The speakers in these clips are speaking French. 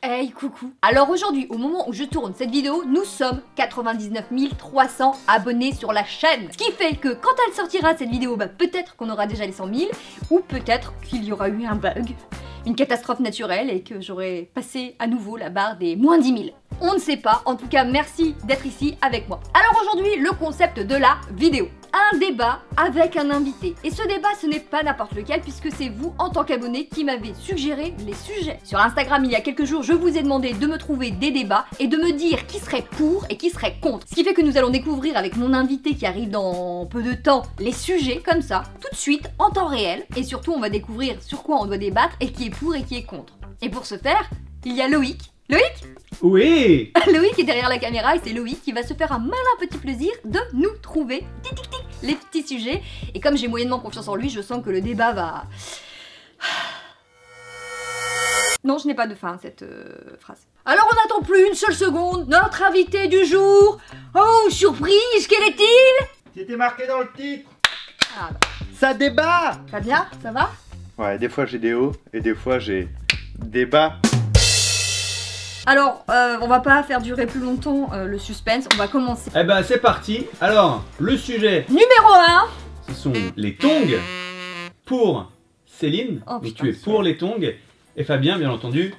Hey coucou. Alors aujourd'hui, au moment où je tourne cette vidéo, nous sommes 99 300 abonnés sur la chaîne. Ce qui fait que quand elle sortira cette vidéo, peut-être qu'on aura déjà les 100 000, ou peut-être qu'il y aura eu un bug, une catastrophe naturelle et que j'aurai passé à nouveau la barre des moins 10 000. On ne sait pas, en tout cas merci d'être ici avec moi. Alors aujourd'hui, le concept de la vidéo. Un débat avec un invité. Et ce débat, ce n'est pas n'importe lequel puisque c'est vous, en tant qu'abonné, qui m'avez suggéré les sujets. Sur Instagram, il y a quelques jours, je vous ai demandé de me trouver des débats et de me dire qui serait pour et qui serait contre. Ce qui fait que nous allons découvrir avec mon invité qui arrive dans peu de temps les sujets comme ça, tout de suite, en temps réel. Et surtout, on va découvrir sur quoi on doit débattre et qui est pour et qui est contre. Et pour ce faire, il y a Loïc. Loïc ? Oui. Loïc est derrière la caméra et c'est Loïc qui va se faire un malin petit plaisir de nous trouver les petits sujets. Et comme j'ai moyennement confiance en lui, je sens que le débat va... Non, je n'ai pas de fin à cette phrase. Alors on n'attend plus une seule seconde, notre invité du jour. Oh, surprise, quel est-il? C'était marqué dans le titre. Ah bah. Ça débat. Fabien, ça va? Ouais, des fois j'ai des hauts et des fois j'ai des bas. Alors, on va pas faire durer plus longtemps le suspense, on va commencer. Eh ben c'est parti. Alors, le sujet, Numéro 1. ce sont les tongs pour Céline. Oh, Donc putain, tu es pour les tongs. Et Fabien, bien entendu,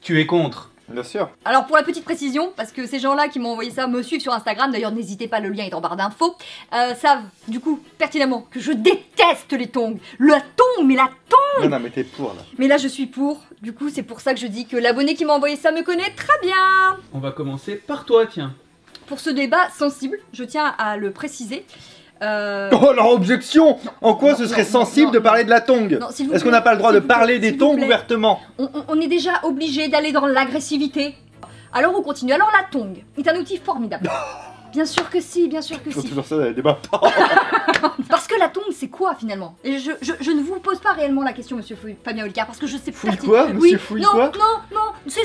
tu es contre. Bien sûr. Alors pour la petite précision, parce que ces gens-là qui m'ont envoyé ça me suivent sur Instagram, d'ailleurs n'hésitez pas, le lien est en barre d'infos, savent du coup pertinemment que je déteste les tongs. La tongue, mais la tongue. Non, mais t'es pour là. Mais là je suis pour, du coup c'est pour ça que je dis que l'abonné qui m'a envoyé ça me connaît très bien. On va commencer par toi, tiens. Pour ce débat sensible, je tiens à le préciser. Oh, leur objection. En quoi ce serait sensible de parler de la tongue? Non, s'il vous Est-ce qu'on plaît, n'a pas le droit de s'il vous plaît, parler des s'il vous tongs plaît. ouvertement? On est déjà obligé d'aller dans l'agressivité. Alors on continue. Alors la tongue est un outil formidable. Bien sûr que si, bien sûr que Il faut si. toujours ça dans les débats. Parce que la tongue, c'est quoi finalement? Et je ne vous pose pas réellement la question, monsieur Fabien Olicard, parce que je sais Fouille pertinemment- quoi, monsieur Fouille non, quoi? non, c'est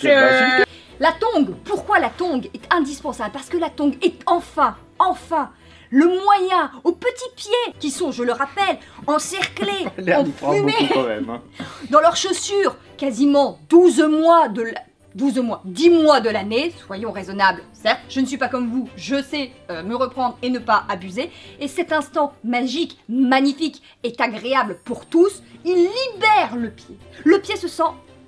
Bah, La tongue, pourquoi la tongue est indispensable? Parce que la tongue est enfin, le moyen aux petits pieds, qui sont, je le rappelle, encerclés, L'air d'y prendre enfumés, beaucoup quand même. Hein. dans leurs chaussures, quasiment 10 mois de l'année, soyons raisonnables, certes, je ne suis pas comme vous, je sais me reprendre et ne pas abuser, et cet instant magique, magnifique, est agréable pour tous, il libère le pied. Le pied se sent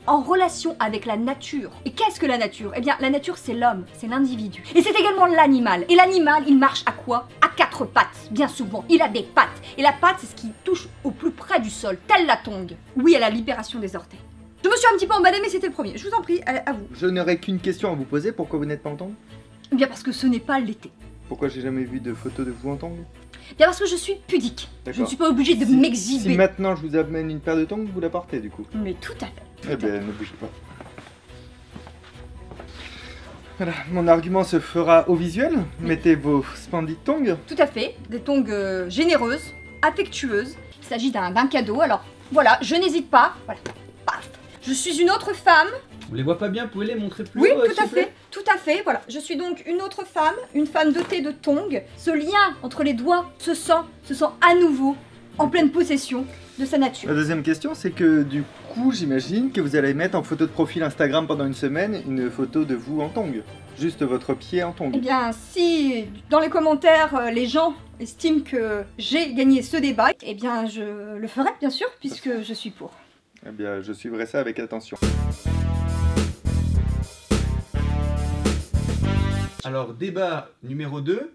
en relation avec la nature. Et qu'est-ce que la nature? Eh bien, la nature, c'est l'homme, c'est l'individu. Et c'est également l'animal. Et l'animal, il marche à quoi? À 4 pattes, bien souvent. Il a des pattes. Et la patte, c'est ce qui touche au plus près du sol, telle la tongue. Oui, à la libération des orteils. Je me suis un petit peu emballée, mais c'était le premier. Je vous en prie, à vous. Je n'aurais qu'une question à vous poser. Pourquoi vous n'êtes pas en tongs? Eh bien, parce que ce n'est pas l'été. Pourquoi j'ai jamais vu de photos de vous en tongs? Bien parce que je suis pudique. Je ne D'accord. suis pas obligée de Si m'exhiber. maintenant je vous amène une paire de tongs, vous la portez du coup? Mais tout à fait. Eh ben, ne bougez pas. Voilà, mon argument se fera au visuel. Mettez vos splendides tongs. Tout à fait. Des tongs généreuses, affectueuses. Il s'agit d'un cadeau. Alors voilà, je n'hésite pas. Voilà. Paf. Je suis une autre femme. On les voit pas bien, vous pouvez les montrer plus Oui, haut, tout s'il à vous plaît fait. Tout à fait. Voilà. Je suis donc une autre femme, une femme dotée de tongs. Ce lien entre les doigts se sent à nouveau en pleine possession de sa nature. La deuxième question, c'est que du coup, j'imagine que vous allez mettre en photo de profil Instagram pendant une semaine une photo de vous en tongs. Juste votre pied en tongs. Eh bien, si dans les commentaires, les gens estiment que j'ai gagné ce débat, eh bien, je le ferai, bien sûr, puisque je suis pour. Eh bien, je suivrai ça avec attention. Alors, débat numéro 2.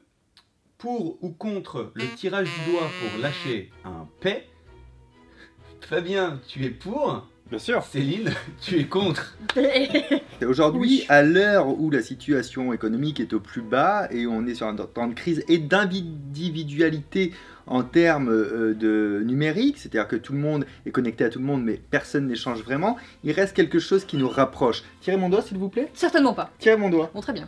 Pour ou contre le tirage du doigt pour lâcher un paix? Fabien, tu es pour. Bien sûr. Céline, tu es contre. Et aujourd'hui, Oui. à l'heure où la situation économique est au plus bas et on est sur un temps de crise et d'individualité en termes de numérique, c'est-à-dire que tout le monde est connecté à tout le monde mais personne n'échange vraiment, il reste quelque chose qui nous rapproche. Tirez mon doigt s'il vous plaît. Certainement pas. Tirez mon doigt. Bon, très bien.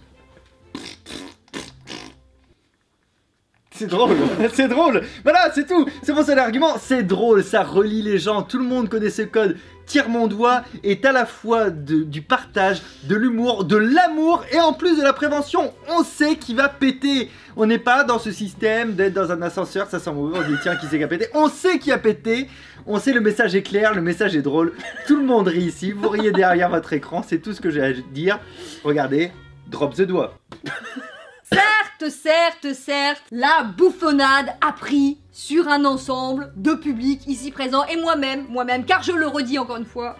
C'est drôle, c'est drôle. Voilà, c'est tout. C'est mon seul argument. C'est drôle, ça relie les gens. Tout le monde connaît ce code. Tire mon doigt est à la fois du partage, de l'humour, de l'amour et en plus de la prévention. On sait qui va péter. On n'est pas dans ce système d'être dans un ascenseur, ça sent mauvais, on dit tiens qui c'est qui a pété. On sait qui a pété. On sait le message est clair, le message est drôle. Tout le monde rit ici. Vous riez derrière votre écran. C'est tout ce que j'ai à dire. Regardez, drop the doigt. Certes, la bouffonnade a pris sur un ensemble de public ici présent et moi-même, car je le redis encore une fois.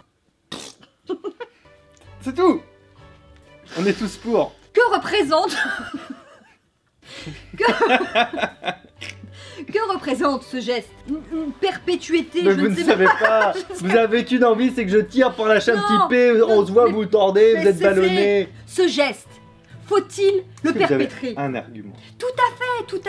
C'est tout. On est tous pour. Que représente... Que représente ce geste? Une perpétuité, Mais je vous ne ne sais savez pas. Vous avez qu'une envie, c'est que je tire pour la chaîne Non, Tipeee. On se voit, mais- vous tordez, mais vous êtes c'est ballonné. Ce geste, faut-il le Vous avez perpétrer? un argument. Tout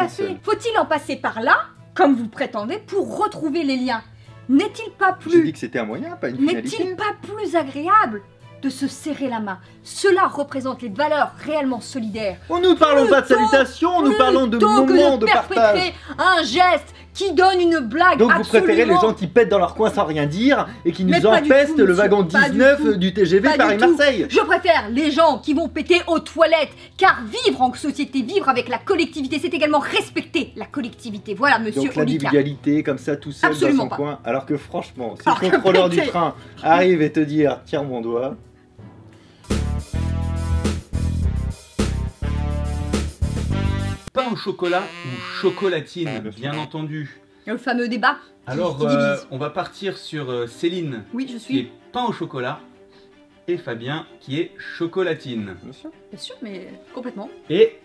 à Un seul. fait. Faut-il en passer par là, comme vous le prétendez, pour retrouver les liens? N'est-il pas J'ai dit plus, que c'était un moyen, pas une n'est-il finalité. pas plus agréable de se serrer la main? Cela représente les valeurs réellement solidaires. Oh, nous parlons pas de salutations, nous parlons de Plutôt que moments de de partage. perpétrer un geste qui donne une blague Donc vous absolument... préférez les gens qui pètent dans leur coin sans rien dire et qui Mais nous pas du empestent tout, le monsieur, wagon pas du 19 tout. du TGV Pas du Paris-Marseille. Je préfère les gens qui vont péter aux toilettes, car vivre en société, vivre avec la collectivité, c'est également respecter la collectivité. Voilà, monsieur Donc Olicard. l'individualité comme ça tout seul Absolument dans son pas. coin, alors que franchement, si Alors le que contrôleur du péter. train arrive et te dire tire mon doigt, Pain au chocolat ou chocolatine, Ah, bien entendu. Le fameux débat qui- Alors, qui divise. on va partir sur Céline, Oui, je qui est suis. pain au chocolat, et Fabien, qui est chocolatine. bien sûr. Bien sûr, mais complètement. Et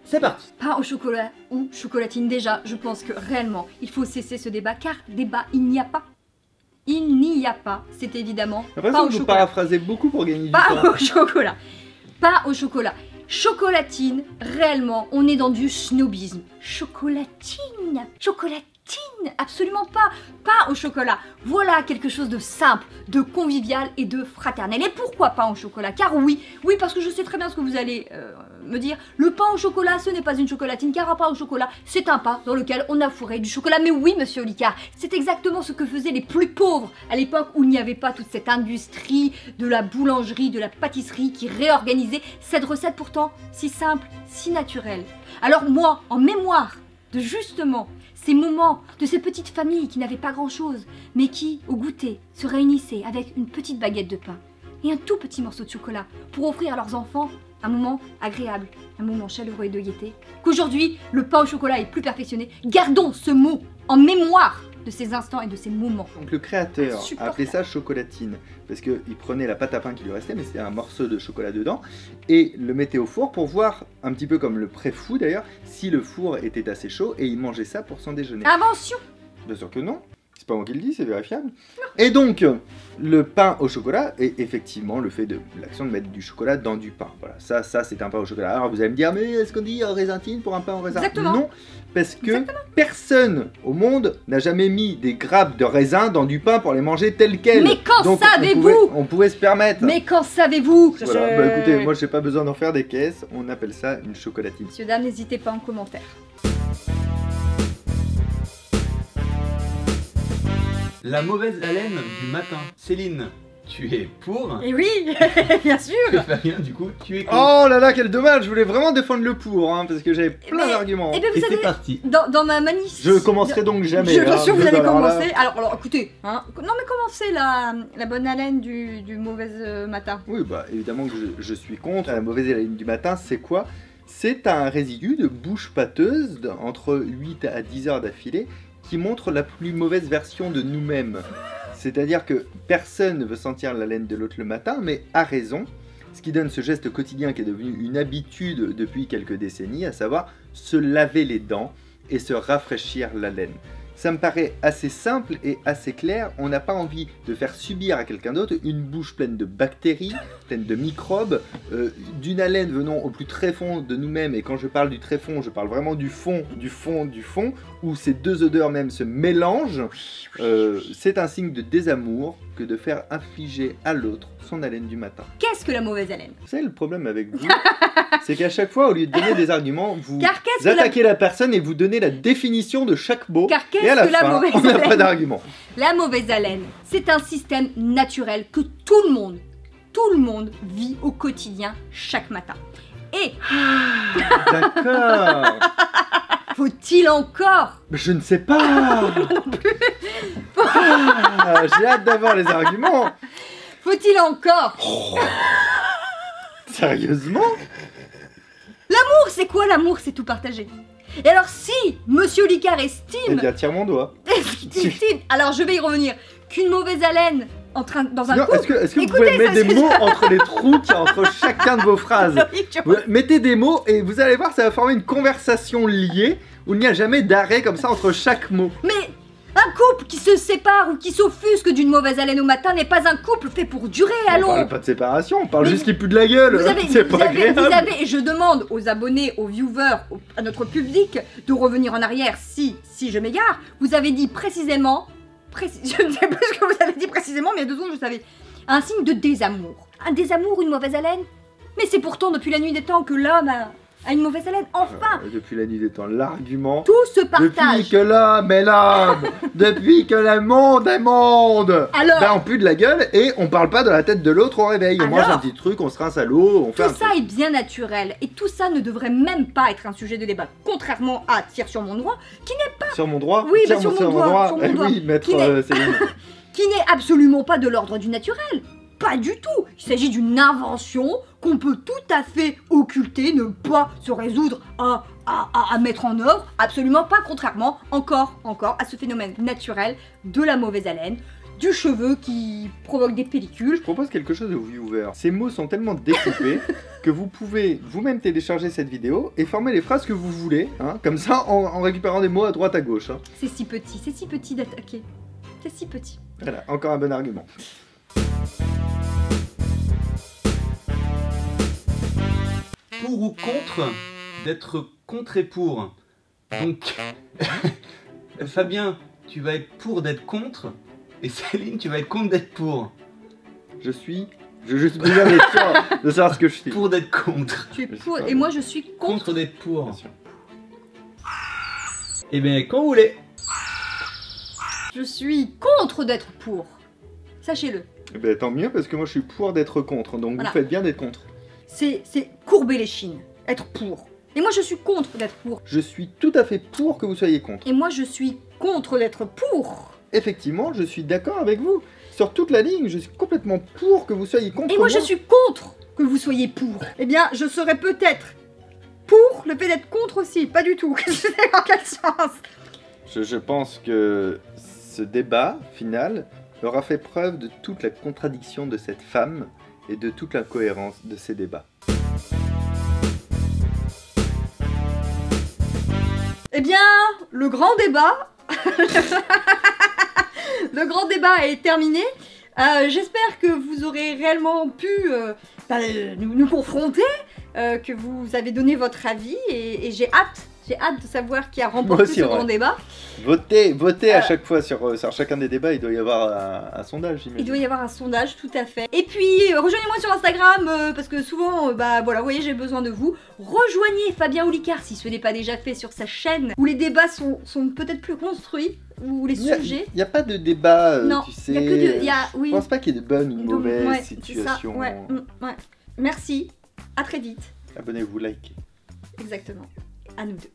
c'est parti. Pain au chocolat ou chocolatine, déjà, je pense que réellement, il faut cesser ce débat, car débat, il n'y a pas. Il n'y a pas, c'est évidemment J'ai pain l'impression au que vous chocolat. paraphrasez beaucoup pour gagner du Pain temps. au chocolat. Pain au chocolat. Chocolatine, réellement, on est dans du snobisme. Chocolatine, absolument pas. Pain au chocolat, voilà quelque chose de simple, de convivial et de fraternel. Et pourquoi pain au chocolat? Car oui, parce que je sais très bien ce que vous allez me dire. Le pain au chocolat, ce n'est pas une chocolatine, car un pain au chocolat, c'est un pain dans lequel on a fourré du chocolat. Mais oui, monsieur Olicard, c'est exactement ce que faisaient les plus pauvres à l'époque où il n'y avait pas toute cette industrie de la boulangerie, de la pâtisserie qui réorganisait cette recette pourtant si simple, si naturelle. Alors moi, en mémoire de justement ces moments de ces petites familles qui n'avaient pas grand-chose, mais qui, au goûter, se réunissaient avec une petite baguette de pain et un tout petit morceau de chocolat pour offrir à leurs enfants un moment agréable, un moment chaleureux et de gaieté, qu'aujourd'hui, le pain au chocolat est plus perfectionné. Gardons ce mot en mémoire de ces instants et de ces moments. Donc le créateur a Insupportable. appelé ça chocolatine parce qu'il prenait la pâte à pain qui lui restait, mais c'était un morceau de chocolat dedans, et le mettait au four pour voir, un petit peu comme le pré-fou d'ailleurs, si le four était assez chaud, et il mangeait ça pour son déjeuner. Invention. Bien sûr que non, c'est pas moi qui le dis, c'est vérifiable. Et donc, le pain au chocolat est effectivement le fait de l'action de mettre du chocolat dans du pain. Voilà, ça c'est un pain au chocolat. Alors vous allez me dire, mais est-ce qu'on dit raisintine pour un pain au raisin? Exactement. Non, parce que personne au monde n'a jamais mis des grappes de raisin dans du pain pour les manger tels quels. Mais qu'en Donc, savez-vous? on pouvait se permettre. Mais qu'en savez-vous? Voilà, bah écoutez, moi j'ai pas besoin d'en faire des caisses, on appelle ça une chocolatine. Messieurs, dames, n'hésitez pas en commentaire. La mauvaise haleine du matin. Céline, tu es pour. Et oui, bien sûr. Et Fabien, du coup, tu es contre. Oh là là, quel dommage, je voulais vraiment défendre le pour, hein, parce que j'avais plein Mais- d'arguments. Eh bien, Et vous c'est savez, parti. dans ma manif... Je commencerai donc jamais. Je suis sûre que vous allez alors là- commencer. Alors, écoutez, hein. Non mais commencez la bonne haleine du mauvais matin. Oui, bah évidemment que je suis contre. La mauvaise haleine du matin, c'est quoi? C'est un résidu de bouche pâteuse entre 8 à 10 heures d'affilée qui montre la plus mauvaise version de nous-mêmes. C'est-à-dire que personne ne veut sentir la laine de l'autre le matin, mais a raison. Ce qui donne ce geste quotidien qui est devenu une habitude depuis quelques décennies, à savoir se laver les dents et se rafraîchir la laine. Ça me paraît assez simple et assez clair. On n'a pas envie de faire subir à quelqu'un d'autre une bouche pleine de bactéries, pleine de microbes, d'une haleine venant au plus tréfond de nous-mêmes. Et quand je parle du tréfond, je parle vraiment du fond, où ces deux odeurs même se mélangent. C'est un signe de désamour que de faire infliger à l'autre son haleine du matin. Qu'est-ce que la mauvaise haleine? Vous savez, le problème avec vous, c'est qu'à chaque fois, au lieu de donner des arguments, vous Car qu'est-ce que attaquez la personne et vous donnez la définition de chaque mot. Car Et à qu'est-ce la que la fin, mauvaise on n'a pas haleine? d'argument. La mauvaise haleine, c'est un système naturel que tout le monde vit au quotidien chaque matin. Et D'accord. faut-il encore Je ne sais pas. J'ai hâte d'avoir les arguments. Faut-il encore Sérieusement? L'amour, c'est quoi l'amour? C'est tout partager. Et alors si Monsieur Licard Eh estime, bien, tire mon doigt. alors je vais y revenir, qu'une mauvaise haleine dans un Non, couple... est-ce que vous Écoutez, pouvez mettre ça, des c'est- mots entre les trous qu'il y a entre chacun de vos phrases? Vous mettez des mots et vous allez voir, ça va former une conversation liée où il n'y a jamais d'arrêt comme ça entre chaque mot. Mais un couple qui se sépare ou qui s'offusque d'une mauvaise haleine au matin n'est pas un couple fait pour durer, On allons. parle pas de séparation, on parle Mais juste qu'il pue de la gueule. C'est pas agréable. vous avez, et je demande aux abonnés, aux viewers, à notre public de revenir en arrière si je m'égare. Vous avez dit précisément, je ne sais pas ce que vous avez dit précisément, mais il y a 2 secondes je savais. Un signe de désamour. Un désamour, une mauvaise haleine? Mais c'est pourtant depuis la nuit des temps que l'homme a une mauvaise haleine. Enfin, Depuis la nuit des temps, l'argument. tout se Depuis partage. que l'homme est l'homme, depuis que le monde est monde, Alors, ben on pue de la gueule et on parle pas de la tête de l'autre au réveil. On mange Alors un petit truc, on se rince à l'eau, on fait tout un ça est bien naturel et tout ça ne devrait même pas être un sujet de débat. Contrairement à Tire sur mon doigt, sur mon droit. Oui, Tiens, bah, sur mon mon doigt, sur mon Eh doigt. oui, maître Qui n'est- Céline. qui n'est absolument pas de l'ordre du naturel. Pas du tout. Il s'agit d'une invention qu'on peut tout à fait occulter, ne pas se résoudre à mettre en œuvre. Absolument pas, contrairement encore à ce phénomène naturel de la mauvaise haleine, du cheveu qui provoque des pellicules. Je propose quelque chose de viewer. Ces mots sont tellement découpés que vous pouvez vous-même télécharger cette vidéo et former les phrases que vous voulez, hein, comme ça en récupérant des mots à droite à gauche. Hein. C'est si petit d'attaquer. C'est si petit. Voilà, encore un bon argument. Pour ou contre d'être contre et pour. Donc, Fabien, tu vas être pour d'être contre, et Céline, tu vas être contre d'être pour. Je suis juste bien d'être sûr de savoir ce que je suis. Pour d'être contre. Tu es Je sais pour pas. et moi je suis contre. Contre d'être pour. Bien sûr. Eh bien, quand vous voulez. Je suis contre d'être pour. Sachez-le. Eh ben, tant mieux parce que moi je suis pour d'être contre, donc Voilà. vous faites bien d'être contre. C'est courber les chines. Être pour. Et moi je suis contre d'être pour. Je suis tout à fait pour que vous soyez contre. Et moi je suis contre d'être pour. Effectivement, je suis d'accord avec vous. Sur toute la ligne, je suis complètement pour que vous soyez contre. Et moi je suis contre que vous soyez pour. Eh bien je serais peut-être pour le fait d'être contre aussi. Pas du tout. Dans quel sens? Je pense que ce débat final aura fait preuve de toute la contradiction de cette femme et de toute la cohérence de ces débats. Eh bien, le grand débat... le grand débat est terminé. J'espère que vous aurez réellement pu nous confronter, que vous avez donné votre avis et j'ai hâte de savoir qui a remporté aussi, ce ouais. grand débat. Votez à chaque fois sur chacun des débats, il doit y avoir un sondage, Il j'imagine. doit y avoir un sondage, tout à fait. Et puis, rejoignez-moi sur Instagram, parce que souvent, voilà, vous voyez, j'ai besoin de vous. Rejoignez Fabien Olicard, si ce n'est pas déjà fait, sur sa chaîne, où les débats sont peut-être plus construits, où les sujets... Il n'y a pas de débat, Non, tu sais. il y a que de... oui. Je pense pas qu'il y ait de bonnes ou de mauvaises Ouais, c'est ça, situations. ouais. Merci, à très vite. Abonnez-vous, likez. Exactement. À nous deux.